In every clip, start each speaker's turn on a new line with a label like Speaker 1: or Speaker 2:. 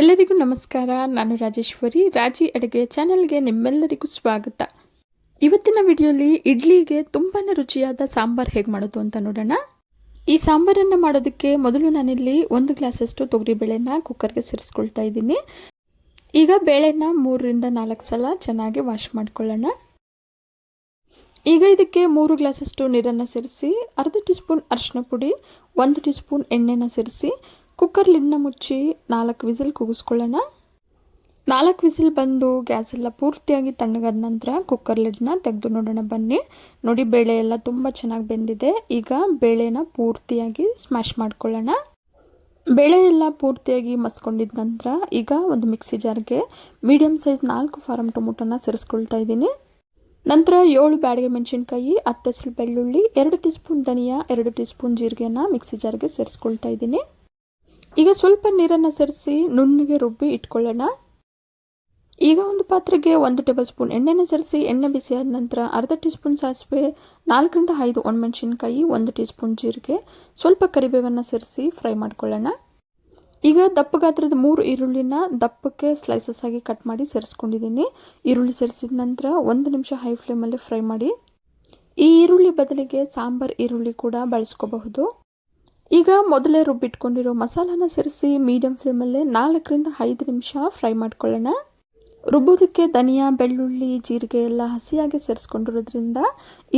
Speaker 1: ಎಲ್ಲರಿಗೂ ನಮಸ್ಕಾರ. ನಾನು ರಾಜೇಶ್ವರಿ. ರಾಜಿ ಅಡುಗೆ ಚಾನೆಲ್ಗೆ ನಿಮ್ಮೆಲ್ಲರಿಗೂ ಸ್ವಾಗತ. ಇವತ್ತಿನ ವಿಡಿಯೋಲಿ ಇಡ್ಲಿಗೆ ತುಂಬಾ ರುಚಿಯಾದ ಸಾಂಬಾರ್ ಹೇಗೆ ಮಾಡೋದು ಅಂತ ನೋಡೋಣ. ಈ ಸಾಂಬಾರನ್ನು ಮಾಡೋದಕ್ಕೆ ಮೊದಲು ನಾನಿಲ್ಲಿ 1 ಗ್ಲಾಸಷ್ಟು ತೊಗರಿಬೇಳೆನ ಕುಕ್ಕರ್ಗೆ ಸೇರಿಸ್ಕೊಳ್ತಾ ಇದ್ದೀನಿ. ಈಗ ಬೇಳೆನ 3 ರಿಂದ 4 ಸಲ ಚೆನ್ನಾಗಿ ವಾಶ್ ಮಾಡ್ಕೊಳ್ಳೋಣ. ಈಗ ಇದಕ್ಕೆ 3 ಗ್ಲಾಸಷ್ಟು ನೀರನ್ನು ಸೇರಿಸಿ, ಅರ್ಧ ಟೀ ಸ್ಪೂನ್ ಅರಿಶಿನ ಪುಡಿ, 1 ಟೀ ಸ್ಪೂನ್ ಎಣ್ಣೆನ ಸೇರಿಸಿ ಕುಕ್ಕರ್ ಲಿಡ್ನ ಮುಚ್ಚಿ 4 ವಿಸಿಲ್ ಕೂಗಿಸ್ಕೊಳ್ಳೋಣ. 4 ವಿಸಿಲ್ ಬಂದು ಗ್ಯಾಸ್ ಎಲ್ಲ ಪೂರ್ತಿಯಾಗಿ ತಣ್ಣಗಾದ ನಂತರ ಕುಕ್ಕರ್ ಲಿಡ್ನ ತೆಗೆದು ನೋಡೋಣ ಬನ್ನಿ. ನೋಡಿ, ಬೇಳೆ ಎಲ್ಲ ತುಂಬ ಚೆನ್ನಾಗಿ ಬೆಂದಿದೆ. ಈಗ ಬೇಳೆನ ಪೂರ್ತಿಯಾಗಿ ಸ್ಮ್ಯಾಶ್ ಮಾಡ್ಕೊಳ್ಳೋಣ. ಬೇಳೆ ಎಲ್ಲ ಪೂರ್ತಿಯಾಗಿ ಮಸ್ಕೊಂಡಿದ ನಂತರ ಈಗ ಒಂದು ಮಿಕ್ಸಿ ಜಾರ್ಗೆ ಮೀಡಿಯಮ್ ಸೈಜ್ 4 ಫಾರಂ ಟೊಮೊಟೊನ ಸೇರಿಸ್ಕೊಳ್ತಾ ಇದ್ದೀನಿ. ನಂತರ 7 ಬ್ಯಾಡಗೆ ಮೆಣಸಿನ್ಕಾಯಿ, 10 ಹೆಸರು ಬೆಳ್ಳುಳ್ಳಿ, 2 ಟೀ ಸ್ಪೂನ್ ಧನಿಯಾ, 2 ಟೀ ಸ್ಪೂನ್ ಜೀರಿಗೆನ ಮಿಕ್ಸಿ ಜಾರ್ಗೆ ಸೇರಿಸ್ಕೊಳ್ತಾ ಇದ್ದೀನಿ. ಈಗ ಸ್ವಲ್ಪ ನೀರನ್ನು ಸೇರಿಸಿ ನುಣ್ಣಗೆ ರುಬ್ಬಿ ಇಟ್ಕೊಳ್ಳೋಣ. ಈಗ ಒಂದು ಪಾತ್ರೆಗೆ 1 ಟೇಬಲ್ ಸ್ಪೂನ್ ಎಣ್ಣೆನ ಸೇರಿಸಿ ಎಣ್ಣೆ ಬಿಸಿಯಾದ ನಂತರ ಅರ್ಧ ಟೀ ಸ್ಪೂನ್ ಸಾಸಿವೆ, 4 ರಿಂದ 5 ಒಣಮೆಣಸಿನ್ಕಾಯಿ, 1 ಟೀ ಸ್ಪೂನ್ ಜೀರಿಗೆ, ಸ್ವಲ್ಪ ಕರಿಬೇವನ್ನು ಸೇರಿಸಿ ಫ್ರೈ ಮಾಡ್ಕೊಳ್ಳೋಣ. ಈಗ ದಪ್ಪ ಗಾತ್ರದ 3 ಈರುಳ್ಳಿನ ದಪ್ಪಕ್ಕೆ ಸ್ಲೈಸಸ್ ಆಗಿ ಕಟ್ ಮಾಡಿ ಸೇರಿಸ್ಕೊಂಡಿದ್ದೀನಿ. ಈರುಳ್ಳಿ ಸೇರಿಸಿದ ನಂತರ 1 ನಿಮಿಷ ಹೈ ಫ್ಲೇಮಲ್ಲಿ ಫ್ರೈ ಮಾಡಿ. ಈ ಈರುಳ್ಳಿ ಬದಲಿಗೆ ಸಾಂಬಾರ್ ಈರುಳ್ಳಿ ಕೂಡ ಬಳಸ್ಕೋಬಹುದು. ಈಗ ಮೊದಲೇ ರುಬ್ಬಿಟ್ಕೊಂಡಿರೋ ಮಸಾಲಾನ ಸೇರಿಸಿ ಮೀಡಿಯಂ ಫ್ಲೇಮಲ್ಲೇ 4 ರಿಂದ 5 ನಿಮಿಷ ಫ್ರೈ ಮಾಡ್ಕೊಳ್ಳೋಣ. ರುಬ್ಬೋದಕ್ಕೆ ಧನಿಯಾ, ಬೆಳ್ಳುಳ್ಳಿ, ಜೀರಿಗೆ ಎಲ್ಲ ಹಸಿಯಾಗಿ ಸೇರಿಸ್ಕೊಂಡಿರೋದ್ರಿಂದ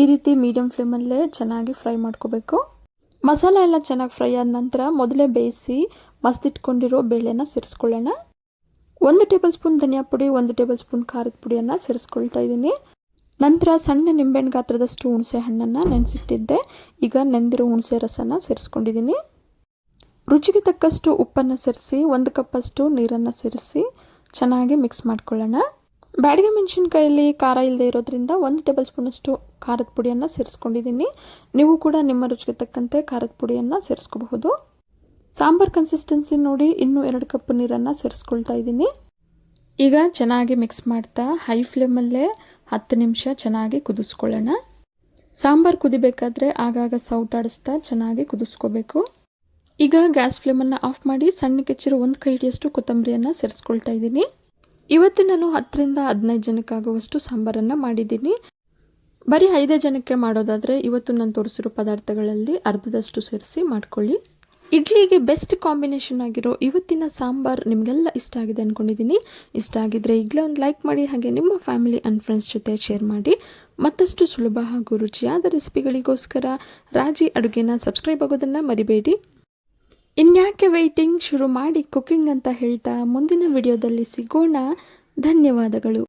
Speaker 1: ಈ ರೀತಿ ಮೀಡಿಯಂ ಫ್ಲೇಮಲ್ಲೇ ಚೆನ್ನಾಗಿ ಫ್ರೈ ಮಾಡ್ಕೋಬೇಕು. ಮಸಾಲ ಎಲ್ಲ ಚೆನ್ನಾಗಿ ಫ್ರೈ ಆದ ನಂತರ ಮೊದಲೇ ಬೇಯಿಸಿ ಮಸ್ದಿಟ್ಕೊಂಡಿರೋ ಬೇಳೆನ ಸೇರಿಸ್ಕೊಳ್ಳೋಣ. 1 ಟೇಬಲ್ ಸ್ಪೂನ್ ಧನಿಯಾ ಪುಡಿ, 1 ಟೇಬಲ್ ಸ್ಪೂನ್ ಖಾರದ ಪುಡಿಯನ್ನು ಸೇರಿಸ್ಕೊಳ್ತಾ ಇದ್ದೀನಿ. ನಂತರ ಸಣ್ಣ ನಿಂಬೆಹಣ್ಣು ಗಾತ್ರದಷ್ಟು ಹುಣಸೆ ಹಣ್ಣನ್ನು ನೆನೆಸಿಟ್ಟಿದ್ದೆ. ಈಗ ನೆಂದಿರೋ ಹುಣಸೆ ರಸನ ಸೇರಿಸ್ಕೊಂಡಿದ್ದೀನಿ. ರುಚಿಗೆ ತಕ್ಕಷ್ಟು ಉಪ್ಪನ್ನು ಸೇರಿಸಿ 1 ಕಪ್ಪಷ್ಟು ನೀರನ್ನು ಸೇರಿಸಿ ಚೆನ್ನಾಗಿ ಮಿಕ್ಸ್ ಮಾಡ್ಕೊಳ್ಳೋಣ. ಬ್ಯಾಡಗೆ ಮೆಣಸಿನ್ಕಾಯಲ್ಲಿ ಖಾರ ಇಲ್ಲದೆ ಇರೋದ್ರಿಂದ 1 ಟೇಬಲ್ ಸ್ಪೂನಷ್ಟು ಖಾರದ ಪುಡಿಯನ್ನು ಸೇರಿಸ್ಕೊಂಡಿದ್ದೀನಿ. ನೀವು ಕೂಡ ನಿಮ್ಮ ರುಚಿಗೆ ತಕ್ಕಂತೆ ಖಾರದ ಪುಡಿಯನ್ನು ಸೇರಿಸ್ಕೋಬಹುದು. ಸಾಂಬಾರ್ ಕನ್ಸಿಸ್ಟೆನ್ಸಿ ನೋಡಿ ಇನ್ನೂ 2 ಕಪ್ ನೀರನ್ನು ಸೇರಿಸ್ಕೊಳ್ತಾ ಇದ್ದೀನಿ. ಈಗ ಚೆನ್ನಾಗಿ ಮಿಕ್ಸ್ ಮಾಡ್ತಾ ಹೈ ಫ್ಲೇಮಲ್ಲೇ 10 ನಿಮಿಷ ಚೆನ್ನಾಗಿ ಕುದಿಸ್ಕೊಳ್ಳೋಣ. ಸಾಂಬಾರು ಕುದಿಬೇಕಾದ್ರೆ ಆಗಾಗ ಸೌಟಾಡಿಸ್ತಾ ಚೆನ್ನಾಗಿ ಕುದಿಸ್ಕೋಬೇಕು. ಈಗ ಗ್ಯಾಸ್ ಫ್ಲೇಮನ್ನು ಆಫ್ ಮಾಡಿ ಸಣ್ಣಕ್ಕೆ ಹೆಚ್ಚಿರೋ 1 ಕೈ ಹಿಡಿಯಷ್ಟು ಕೊತ್ತಂಬರಿಯನ್ನು ಸೇರಿಸ್ಕೊಳ್ತಾ ಇದ್ದೀನಿ. ಇವತ್ತು ನಾನು 10 ರಿಂದ 15 ಜನಕ್ಕಾಗುವಷ್ಟು ಸಾಂಬಾರನ್ನು ಮಾಡಿದ್ದೀನಿ. ಬರೀ 5 ಜನಕ್ಕೆ ಮಾಡೋದಾದರೆ ಇವತ್ತು ನಾನು ತೋರಿಸಿರೋ ಪದಾರ್ಥಗಳಲ್ಲಿ ಅರ್ಧದಷ್ಟು ಸೇರಿಸಿ ಮಾಡ್ಕೊಳ್ಳಿ. ಇಡ್ಲಿಗೆ ಬೆಸ್ಟ್ ಕಾಂಬಿನೇಷನ್ ಆಗಿರೋ ಇವತ್ತಿನ ಸಾಂಬಾರ್ ನಿಮಗೆಲ್ಲ ಇಷ್ಟ ಆಗಿದೆ ಅಂದ್ಕೊಂಡಿದ್ದೀನಿ. ಇಷ್ಟ ಆಗಿದ್ರೆ ಈಗಲೇ ಒಂದು ಲೈಕ್ ಮಾಡಿ, ಹಾಗೆ ನಿಮ್ಮ ಫ್ಯಾಮಿಲಿ ಆ್ಯಂಡ್ ಫ್ರೆಂಡ್ಸ್ ಜೊತೆ ಶೇರ್ ಮಾಡಿ. ಮತ್ತಷ್ಟು ಸುಲಭ ಹಾಗೂ ರುಚಿಯಾದ ರೆಸಿಪಿಗಳಿಗೋಸ್ಕರ ರಾಜಿ ಅಡುಗೆನ ಸಬ್ಸ್ಕ್ರೈಬ್ ಆಗೋದನ್ನು ಮರಿಬೇಡಿ. ಇನ್ಯಾಕೆ ವೆಯ್ಟಿಂಗ್, ಶುರು ಮಾಡಿ ಕುಕಿಂಗ್ ಅಂತ ಹೇಳ್ತಾ ಮುಂದಿನ ವಿಡಿಯೋದಲ್ಲಿ ಸಿಗೋಣ. ಧನ್ಯವಾದಗಳು.